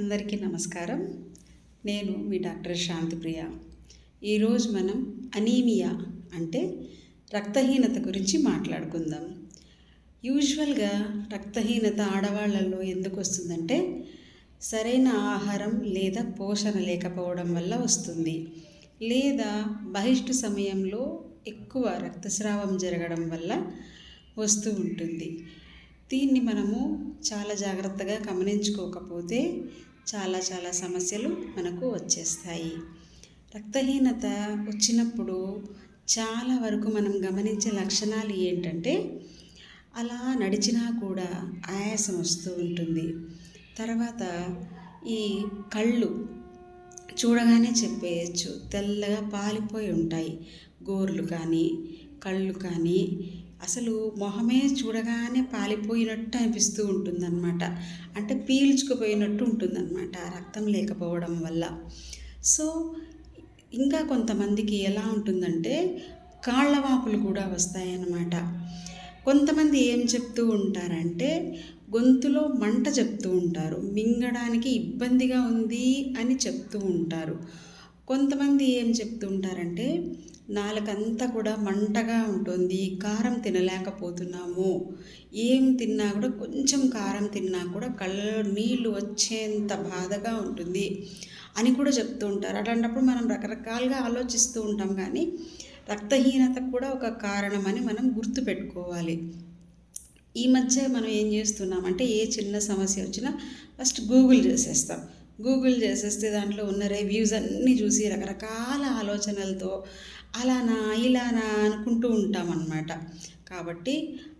అందరికీ నమస్కారం. నేను మీ డాక్టర్ శాంతిప్రియ. ఈరోజు మనం అనీమియా అంటే రక్తహీనత గురించి మాట్లాడుకుందాం. యూజువల్గా రక్తహీనత ఆడవాళ్ళల్లో ఎందుకు వస్తుందంటే సరైన ఆహారం లేదా పోషణ లేకపోవడం వల్ల వస్తుంది, లేదా బహిష్టు సమయంలో ఎక్కువ రక్తస్రావం జరగడం వల్ల వస్తూ ఉంటుంది. దీన్ని మనము చాలా జాగ్రత్తగా గమనించుకోకపోతే చాలా సమస్యలు మనకు వచ్చేస్తాయి. రక్తహీనత వచ్చినప్పుడు చాలా వరకు మనం గమనించే లక్షణాలు ఏంటంటే అలా నడిచినా కూడా ఆయాసం వస్తూ ఉంటుంది. తర్వాత ఈ కళ్ళు చూడగానే చెప్పేయచ్చు, తెల్లగా పాలిపోయి ఉంటాయి. గోర్లు కానీ కళ్ళు కానీ అసలు మొహమే చూడగానే పాలిపోయినట్టు అనిపిస్తూ ఉంటుందన్నమాట. అంటే పీల్చుకుపోయినట్టు ఉంటుందన్నమాట రక్తం లేకపోవడం వల్ల. సో ఇంకా కొంతమందికి ఎలా ఉంటుందంటే కాళ్ళ వాపులు కూడా వస్తాయన్నమాట. కొంతమంది ఏం చెప్తూ ఉంటారంటే గొంతులో మంట చెప్తూ ఉంటారు, మింగడానికి ఇబ్బందిగా ఉంది అని చెప్తూ ఉంటారు. కొంతమంది ఏం చెప్తూ ఉంటారంటే నాలుకంతా కూడా మంటగా ఉంటుంది, కారం తినలేకపోతున్నాము, ఏం తిన్నా కూడా కొంచెం కారం తిన్నా కూడా కళ్ళలో నీళ్లు వచ్చేంత బాధగా ఉంటుంది అని కూడా చెప్తూ ఉంటారు. అట్లాంటప్పుడు మనం రకరకాలుగా ఆలోచిస్తూ ఉంటాం, కానీ రక్తహీనత కూడా ఒక కారణమని మనం గుర్తుపెట్టుకోవాలి. ఈ మధ్య మనం ఏం చేస్తున్నామంటే ఏ చిన్న సమస్య వచ్చినా ఫస్ట్ గూగుల్ చేసేస్తే దాంట్లో ఉన్న రివ్యూస్ అన్నీ చూసి రకరకాల ఆలోచనలతో అలానా ఇలానా అనుకుంటూ ఉంటామన్నమాట. కాబట్టి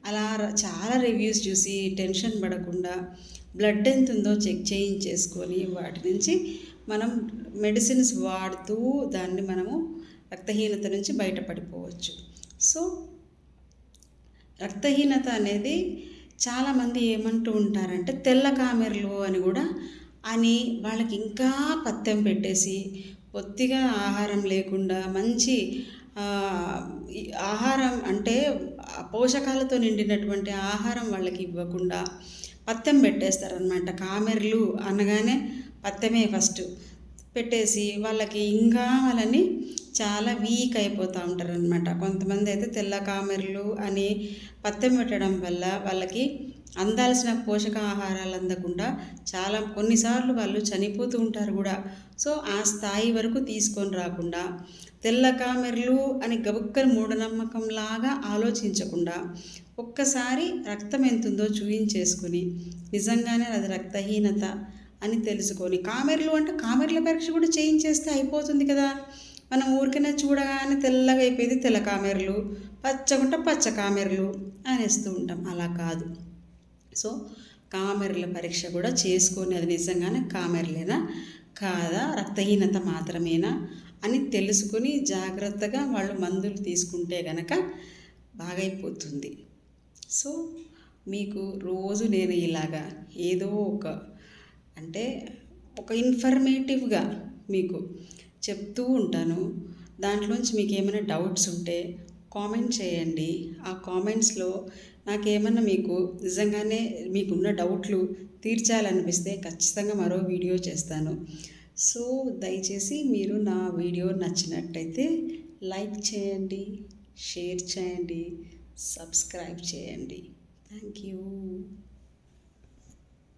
అలా చాలా రివ్యూస్ చూసి టెన్షన్ పడకుండా బ్లడ్ ఎంత ఉందో చెక్ చేయించేసుకొని వాటి నుంచి మనం మెడిసిన్స్ వాడుతూ దాన్ని మనము రక్తహీనత నుంచి బయటపడిపోవచ్చు. సో రక్తహీనత అనేది చాలామంది ఏమంటూ ఉంటారంటే తెల్ల కామెర్లు అని కూడా అని వాళ్ళకి ఇంకా పథ్యం పెట్టేసి కొద్దిగా ఆహారం లేకుండా మంచి ఆహారం అంటే పోషకాలతో నిండినటువంటి ఆహారం వాళ్ళకి ఇవ్వకుండా పథ్యం పెట్టేస్తారనమాట. కామెర్లు అనగానే పథ్యమే ఫస్ట్ పెట్టేసి వాళ్ళకి ఇంకా వాళ్ళని చాలా వీక్ అయిపోతూ ఉంటారనమాట. కొంతమంది అయితే తెల్ల కామెర్లు అని పథ్యం పెట్టడం వల్ల వాళ్ళకి అందాల్సిన పోషకాహారాలు అందకుండా కొన్నిసార్లు వాళ్ళు చనిపోతూ ఉంటారు కూడా. సో ఆ స్థాయి వరకు తీసుకొని రాకుండా తెల్ల కామెర్లు అని గబుక్కని మూఢనమ్మకంలాగా ఆలోచించకుండా ఒక్కసారి రక్తం ఎంతుందో చూయించేసుకొని నిజంగానే అది రక్తహీనత అని తెలుసుకొని, కామెర్లు అంటే కామెర్ల పరీక్ష కూడా చేయించేస్తే అయిపోతుంది కదా. మనం ఊరికనే చూడగానే తెల్లగా అయిపోయింది తెల్ల కామెర్లు, పచ్చగుంట పచ్చ కామెర్లు అనేస్తూ ఉంటాం. అలా కాదు. సో కామెర్ల పరీక్ష కూడా చేసుకొని అది నిజంగానే కామెర్లేనా కాదా, రక్తహీనత మాత్రమేనా అని తెలుసుకొని జాగ్రత్తగా వాళ్ళు మందులు తీసుకుంటే గనక బాగైపోతుంది. సో మీకు రోజు నేను ఇలాగా ఏదో ఒక ఇన్ఫర్మేటివ్గా మీకు చెప్తూ ఉంటాను. దాంట్లోంచి మీకు ఏమైనా డౌట్స్ ఉంటే కామెంట్ చేయండి. ఆ కామెంట్స్లో నాకేమన్నా మీకు నిజంగానే మీకున్న డౌట్లు తీర్చాలనిపిస్తే ఖచ్చితంగా మరో వీడియో చేస్తాను. సో దయచేసి మీరు నా వీడియో నచ్చినట్టయితే లైక్ చేయండి, షేర్ చేయండి, సబ్స్క్రైబ్ చేయండి. Thank you.